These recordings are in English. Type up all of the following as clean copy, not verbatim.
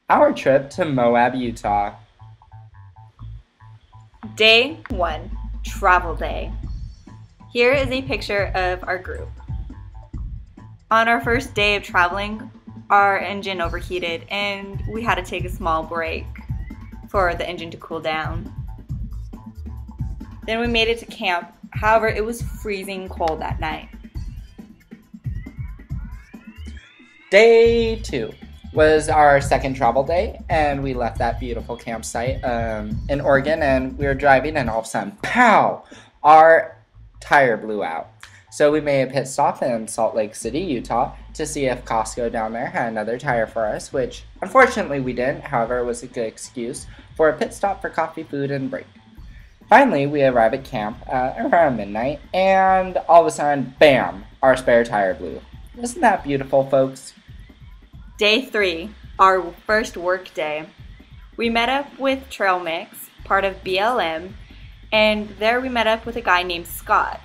Our trip to Moab, Utah. Day 1, Travel Day. Here is a picture of our group. On our first day of traveling, our engine overheated and we had to take a small break for the engine to cool down. Then we made it to camp. However, it was freezing cold that night. Day 2 was our second travel day, and we left that beautiful campsite in Oregon, and we were driving, and all of a sudden, pow! Our tire blew out. So we made a pit stop in Salt Lake City, Utah, to see if Costco down there had another tire for us, which unfortunately we didn't. However, it was a good excuse for a pit stop for coffee, food, and break. Finally, we arrive at camp around midnight, and all of a sudden, bam! Our spare tire blew. Isn't that beautiful, folks? Day 3, our first work day. We met up with Trail Mix, part of BLM, and there we met up with a guy named Scott.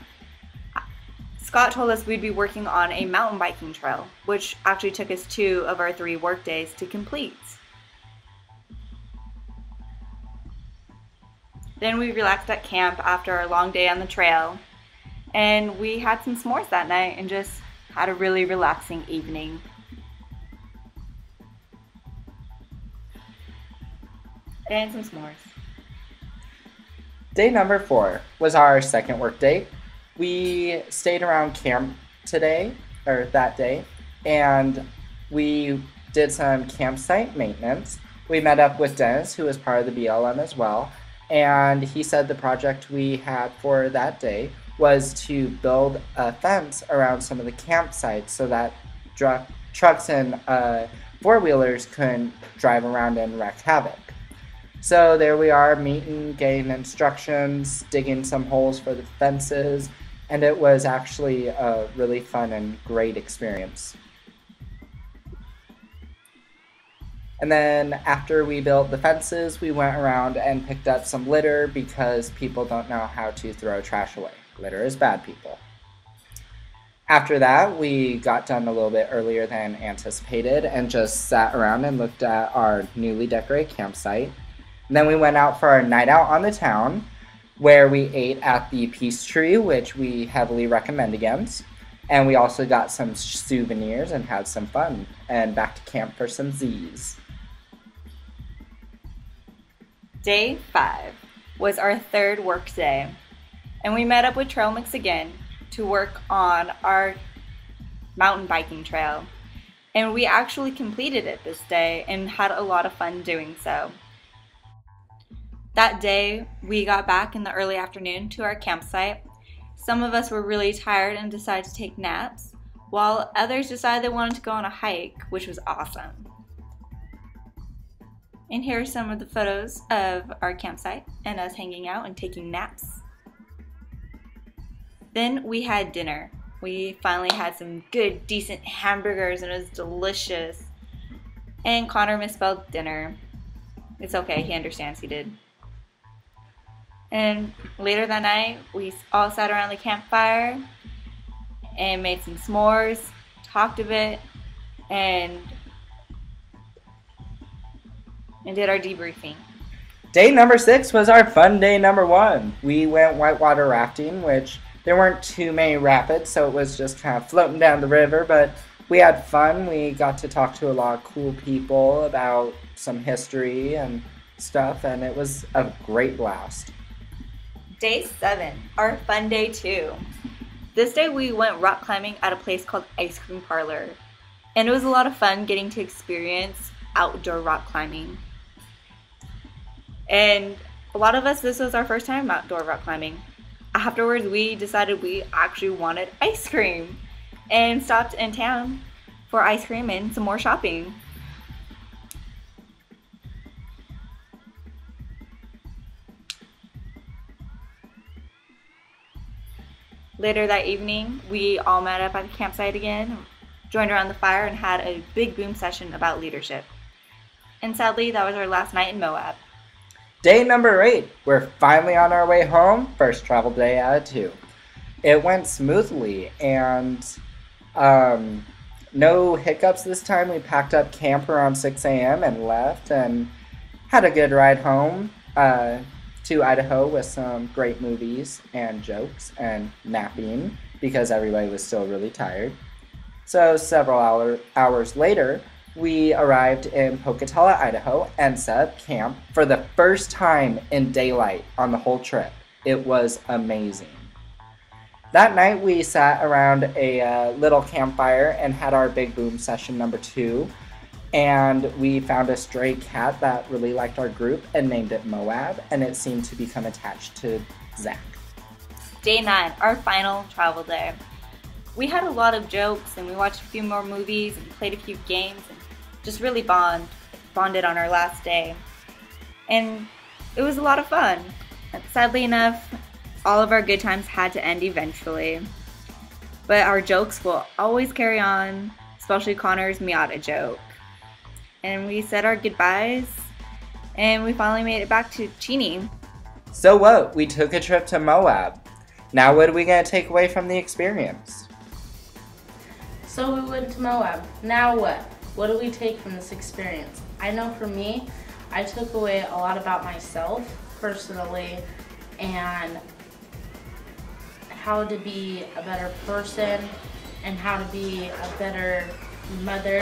Scott told us we'd be working on a mountain biking trail, which actually took us 2 of our 3 work days to complete. Then we relaxed at camp after a long day on the trail, and we had some s'mores that night and just had a really relaxing evening. And some s'mores. Day number 4 was our second work day. We stayed around camp that day, and we did some campsite maintenance. We met up with Dennis, who was part of the BLM as well, and he said the project we had for that day was to build a fence around some of the campsites so that trucks and four-wheelers couldn't drive around and wreak havoc. So there we are, meeting, getting instructions, digging some holes for the fences, and it was actually a really fun and great experience. And then after we built the fences, we went around and picked up some litter because people don't know how to throw trash away. Litter is bad, people. After that, we got done a little bit earlier than anticipated and just sat around and looked at our newly decorated campsite. And then we went out for our night out on the town, where we ate at the Peace Tree, which we heavily recommend against. And we also got some souvenirs and had some fun. And back to camp for some Z's. Day 5 was our third work day. And we met up with Trail Mix again to work on our mountain biking trail. And we actually completed it this day and had a lot of fun doing so. That day, we got back in the early afternoon to our campsite. Some of us were really tired and decided to take naps, while others decided they wanted to go on a hike, which was awesome. And here are some of the photos of our campsite and us hanging out and taking naps. Then we had dinner. We finally had some good, decent hamburgers and it was delicious. And Connor misspelled dinner. It's okay, he understands, he did. And later that night, we all sat around the campfire and made some s'mores, talked a bit, and did our debriefing. Day number 6 was our fun day number 1. We went whitewater rafting, which there weren't too many rapids, so it was just kind of floating down the river, but we had fun. We got to talk to a lot of cool people about some history and stuff, and it was a great blast. Day 7, our fun day 2. This day we went rock climbing at a place called Ice Cream Parlor. And it was a lot of fun getting to experience outdoor rock climbing. And a lot of us, this was our first time outdoor rock climbing. Afterwards, we decided we actually wanted ice cream and stopped in town for ice cream and some more shopping. Later that evening, we all met up at the campsite again, joined around the fire, and had a big boom session about leadership. And sadly, that was our last night in Moab. Day number 8. We're finally on our way home. First travel day out of 2. It went smoothly, and No hiccups this time. We packed up camp around 6 a.m. and left and had a good ride home to Idaho with some great movies and jokes and napping because everybody was still really tired. So several hours later, we arrived in Pocatello, Idaho, and set up camp for the first time in daylight on the whole trip. It was amazing. That night, we sat around a little campfire and had our big boom session number 2. And we found a stray cat that really liked our group and named it Moab, and it seemed to become attached to Zach. Day 9, our final travel day. We had a lot of jokes and we watched a few more movies and played a few games and just really bonded on our last day. And it was a lot of fun. Sadly enough, all of our good times had to end eventually. But our jokes will always carry on, especially Connor's Miata joke. And we said our goodbyes, and we finally made it back to Cheney. So what? We took a trip to Moab. Now what are we going to take away from the experience? So we went to Moab. Now what? What do we take from this experience? I know for me, I took away a lot about myself personally and how to be a better person and how to be a better mother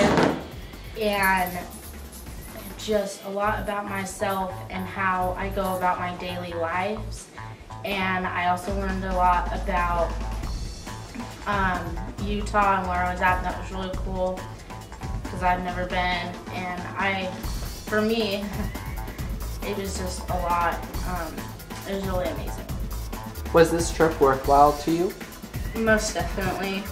and just a lot about myself and how I go about my daily lives. And I also learned a lot about Utah and where I was at, and that was really cool because I've never been. And for me, it was just a lot. It was really amazing. Was this trip worthwhile to you? Most definitely.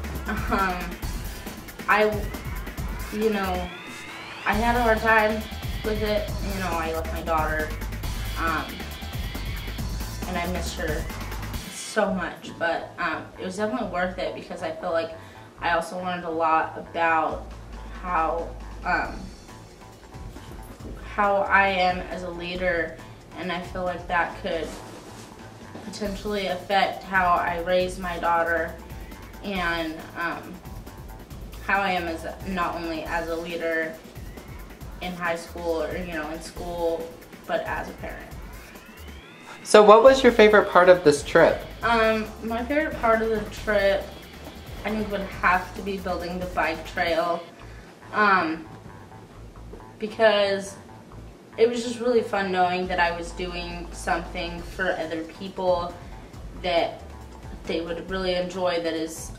I had a hard time with it. I left my daughter, and I missed her so much. But it was definitely worth it because I feel like I also learned a lot about how I am as a leader, and I feel like that could potentially affect how I raise my daughter and how I am as not only as a leader in high school or in school, but as a parent. So what was your favorite part of this trip? My favorite part of the trip, I think, would have to be building the bike trail, because it was just really fun knowing that I was doing something for other people that they would really enjoy.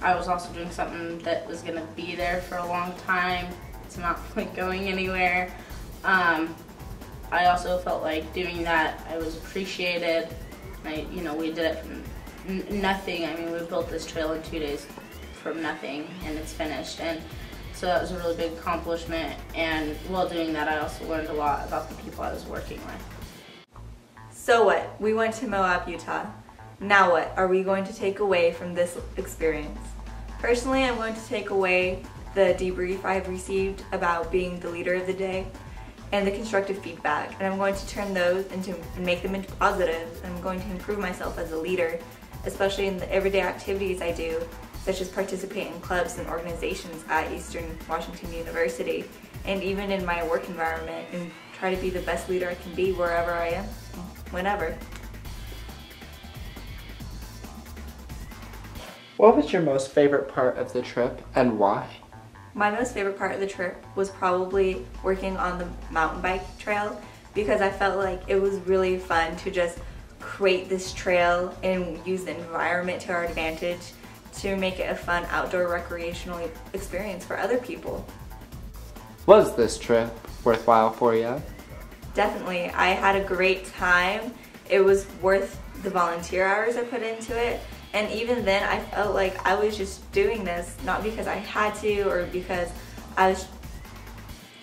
I was also doing something that was going to be there for a long time. It's not like going anywhere. I also felt like doing that, I was appreciated. We did it from nothing. I mean, we built this trail in 2 days from nothing, and it's finished. And so that was a really big accomplishment. And while doing that, I also learned a lot about the people I was working with. So what? We went to Moab, Utah. Now what are we going to take away from this experience? Personally, I'm going to take away the debrief I've received about being the leader of the day and the constructive feedback, and I'm going to turn those and make them into positives. I'm going to improve myself as a leader, especially in the everyday activities I do, such as participate in clubs and organizations at Eastern Washington University, and even in my work environment, and try to be the best leader I can be wherever I am, whenever. What was your most favorite part of the trip and why? My most favorite part of the trip was probably working on the mountain bike trail, because I felt like it was really fun to just create this trail and use the environment to our advantage to make it a fun outdoor recreational experience for other people. Was this trip worthwhile for you? Definitely. I had a great time. It was worth the volunteer hours I put into it. And even then, I felt like I was just doing this not because I had to or because I was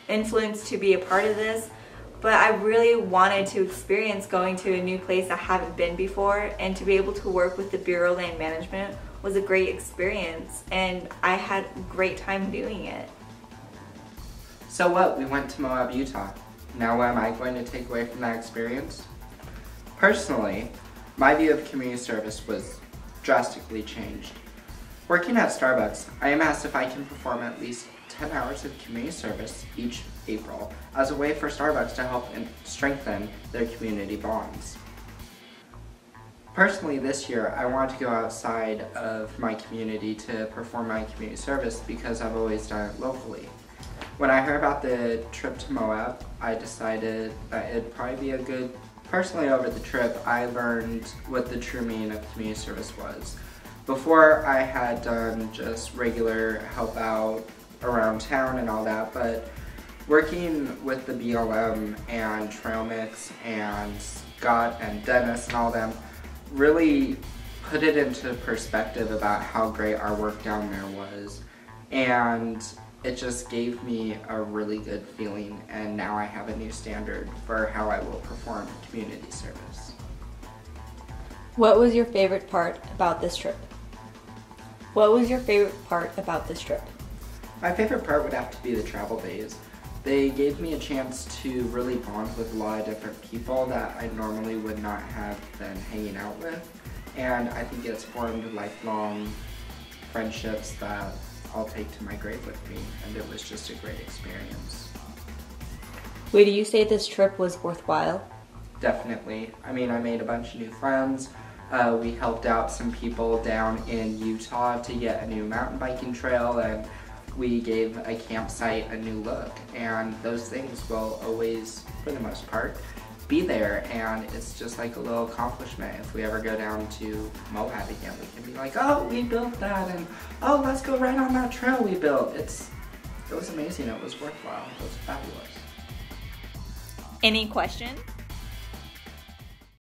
influenced to be a part of this, but I really wanted to experience going to a new place I haven't been before, and to be able to work with the Bureau of Land Management was a great experience, and I had a great time doing it. So what? We went to Moab, Utah. Now what am I going to take away from that experience? Personally, my view of community service was drastically changed. Working at Starbucks, I am asked if I can perform at least 10 hours of community service each April as a way for Starbucks to help and strengthen their community bonds. Personally, this year, I wanted to go outside of my community to perform my community service because I've always done it locally. When I heard about the trip to Moab, I decided that it'd probably be a good, personally over the trip, I learned what the true meaning of community service was. Before, I had done just regular help out around town and all that, but working with the BLM and Trail Mix and Scott and Dennis and all them really put it into perspective about how great our work down there was. And it just gave me a really good feeling, and now I have a new standard for how I will perform community service. What was your favorite part about this trip? What was your favorite part about this trip? My favorite part would have to be the travel days. They gave me a chance to really bond with a lot of different people that I normally would not have been hanging out with, and I think it's formed lifelong friendships that I'll take to my grave with me, and it was just a great experience. Would you say this trip was worthwhile? Definitely. I mean, I made a bunch of new friends. We helped out some people down in Utah to get a new mountain biking trail, and we gave a campsite a new look, and those things will always, for the most part, be there, and it's just like a little accomplishment. If we ever go down to Moab again, we can be like, oh, we built that, and oh, let's go right on that trail we built. It was amazing. It was worthwhile. It was fabulous. Any questions?